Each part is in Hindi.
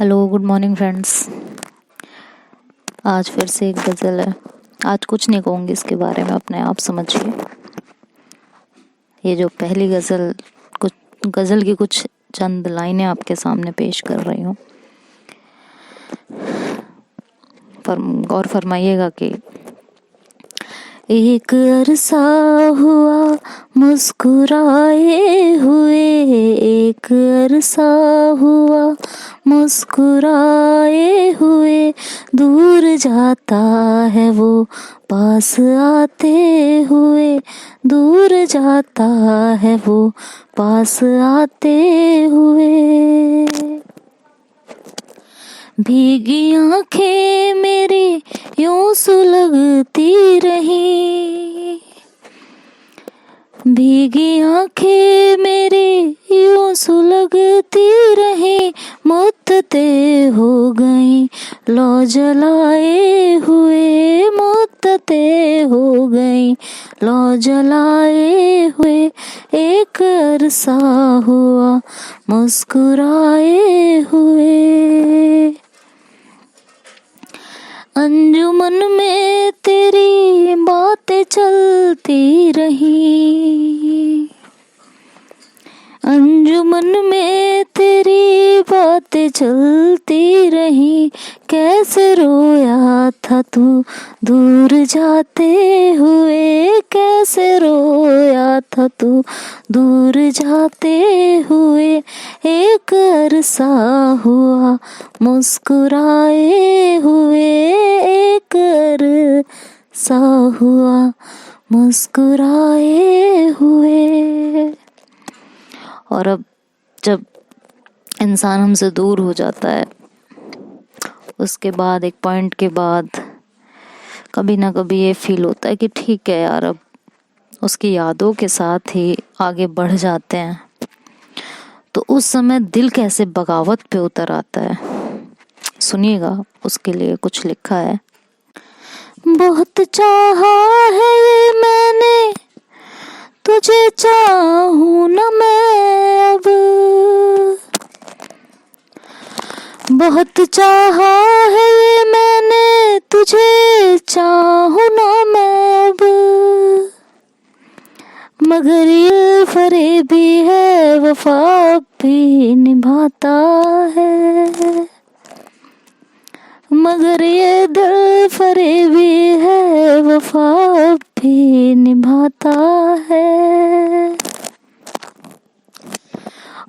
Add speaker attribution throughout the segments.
Speaker 1: Hello, good morning friends. आज फिर से एक गज़ल है। आज कुछ नहीं कहूँगी इसके बारे में, अपने आप समझिए। ये जो पहली गज़ल की कुछ चंद लाइनें आपके सामने पेश कर रही हूँ। गौर फरमाइएगा कि एक अरसा हुआ मुस्कुराए हुए, एक अरसा हुआ मुस्कुराए हुए, दूर जाता है वो पास आते हुए, दूर जाता है वो पास आते हुए। भीगी आंखें मेरी यूं सुलगती रही, भीगी आंखें मेरी यूं सुलगती रही, मुद्दतें हो गई लौ जलाए हुए, मुद्दतें हो गई लौ जलाए हुए, एक अरसा हुआ मुस्कुराए हुए। अंजुमन में तेरी बातें चलती रही, अंजुमन में तेरी बातें चलती रही, कैसे रोया था तू दूर जाते हुए, कैसे रोया था तू दूर जाते हुए, एक अरसा हुआ मुस्कुराए हुए, एक अरसा हुआ मुस्कुराए हुए। और अब जब इंसान हमसे दूर हो जाता है, उसके बाद एक पॉइंट के बाद कभी ना कभी ये फील होता है कि ठीक है यार, अब उसकी यादों के साथ ही आगे बढ़ जाते हैं। तो उस समय दिल कैसे बगावत पे उतर आता है। सुनिएगा, उसके लिए कुछ लिखा है। बहुत चाहा है ये मैंने, तुझे चाहूं न मैं अब, बहुत चाहा है ये मैंने, तुझे चाहूं न मैं अब, मगर ये फरेबी है वफा भी निभाता है, मगर ये दिल फरेबी है वफा भी निभाता है।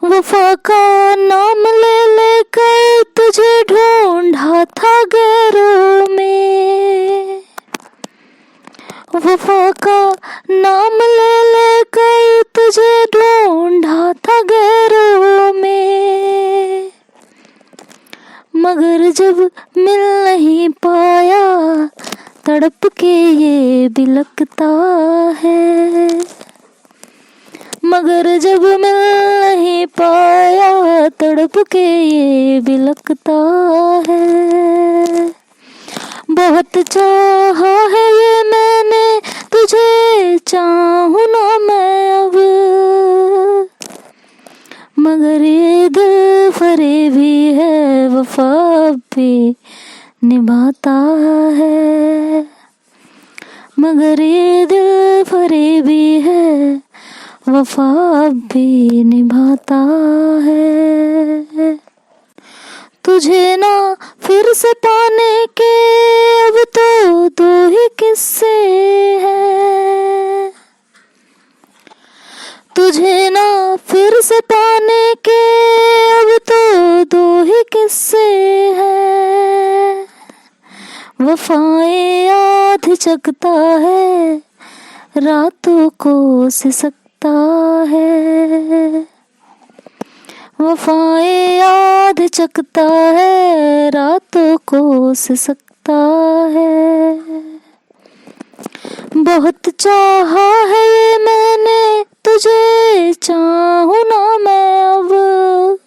Speaker 1: वफा का नाम ले लेकर तुझे ढूंढा था गैरों में, वफा का नाम ले लेकर तुझे ढूंढा था गैरों में, मगर जब मिल नहीं पाया तड़प के ये बिलकता है, मगर जब मिल नहीं पाया तड़प के ये बिलकता है। बहुत चाहा है ये मैंने, तुझे चाहूं ना मैं अब, मगर ये दिल फरेबी है वफा भी निभाता है, मगर ये दिल फरेबी है वफा भी निभाता है। तुझे ना फिर से पाने के अब तो दो ही किस्से हैं, तुझे ना फिर से पाने के अब तो दो ही किस्से हैं, वफाएं याद जगता है रातों को सिसकता है, वफाएं याद जगता है रातों को सिसकता है। बहुत चाहा है ये मैंने, तुझे चाहूं ना मैं अब,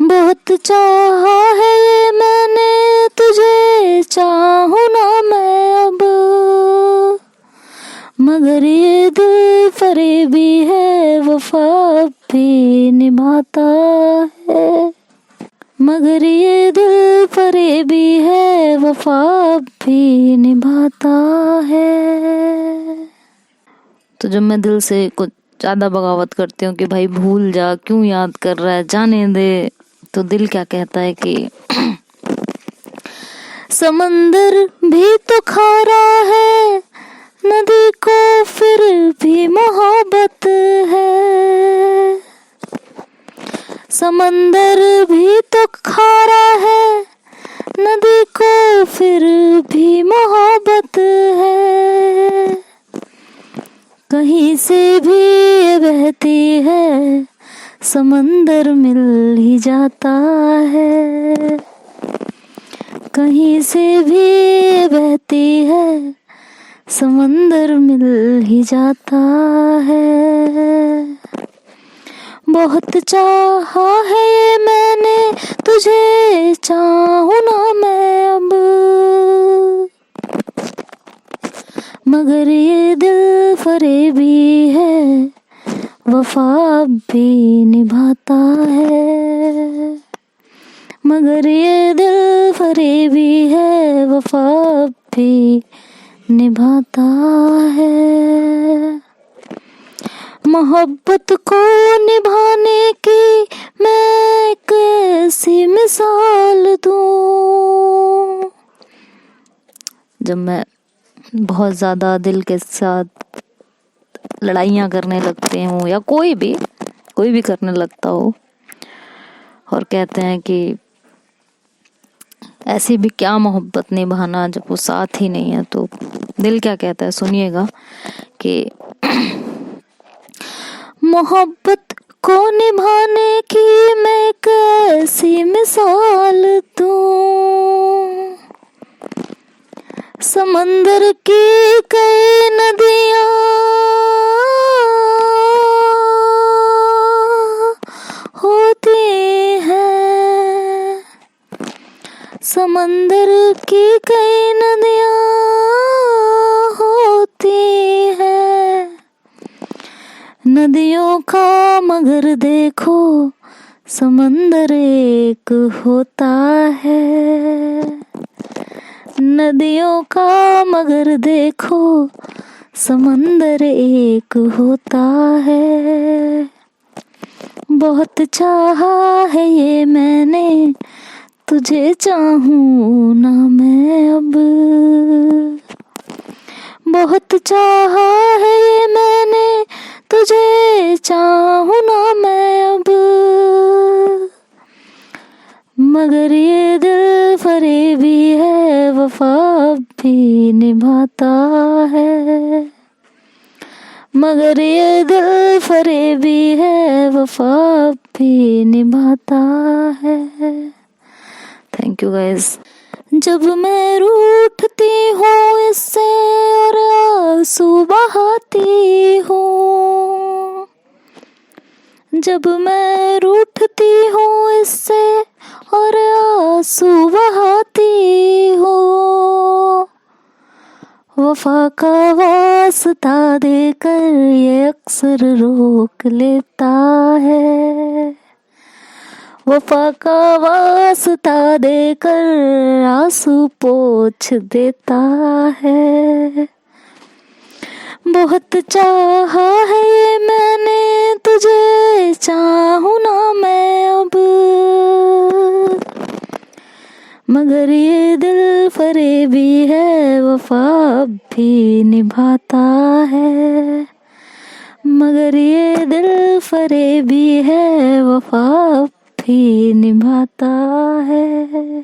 Speaker 1: बहुत चाहा है ये मैंने, तुझे चाहूं ना मैं अब, मगर ये दिल फरेबी है वफा भी निभाता है। मगर ये दिल फरेबी है, वफा भी निभाता है। तो जब मैं दिल से कुछ ज्यादा बगावत करती हूँ कि भाई भूल जा, क्यों याद कर रहा है, जाने दे, तो दिल क्या कहता है कि समंदर भी तो खारा है, नदी को फिर भी मोहब्बत है। समंदर भी तो खारा है, नदी को फिर भी मोहब्बत है। कहीं से भी ये बहती है, समंदर मिल ही जाता है। कहीं से भी ये बहती है, समंदर मिल ही जाता है। बहुत चाहा है ये मैंने तुझे, चाहूं ना मैं अब, मगर ये दिल फरेबी है, वफा भी निभाता है। मगर ये दिल फरेबी है, वफा भी निभाता है। मोहब्बत को निभाने की मैं कैसी मिसाल दूं। जब मैं बहुत ज्यादा दिल के साथ लड़ाइयाँ करने लगते हूँ, या कोई भी करने लगता हो, और कहते हैं कि ऐसी भी क्या मोहब्बत निभाना जब वो साथ ही नहीं है, तो दिल क्या कहता है, सुनिएगा कि मोहब्बत को निभाने की मैं कैसी मिसाल दूं। समंदर की कई नदियां होती हैं, समंदर की कई नदियां होती हैं। नदियों का मगर देखो, समंदर एक होता है। नदियों का मगर देखो, समंदर एक होता है। बहुत चाहा है ये मैंने तुझे, चाहूं ना मैं अब, बहुत चाहा है ये मैंने तुझे, चाहूं ना मैं अब, मगर ये दिल फरेबी है, वफा भी निभाता है। मगर ये दिल फरेबी है, वफा भी निभाता है। Thank you guys. जब मैं रूठती हूँ इससे और आंसू बहाती हूँ, जब मैं रूठती हूँ इससे और आंसू बहाती हूँ, वफा का वास्ता देकर ये अक्सर रोक लेता है। वफा का वास्ता देकर आंसू पोंछ देता है। बहुत चाहा है ये मैंने तुझे, चाहूं ना मैं अब, मगर ये दिल फरेबी है, वफा भी निभाता है। मगर ये दिल फरेबी है, वफा भी निभाता है।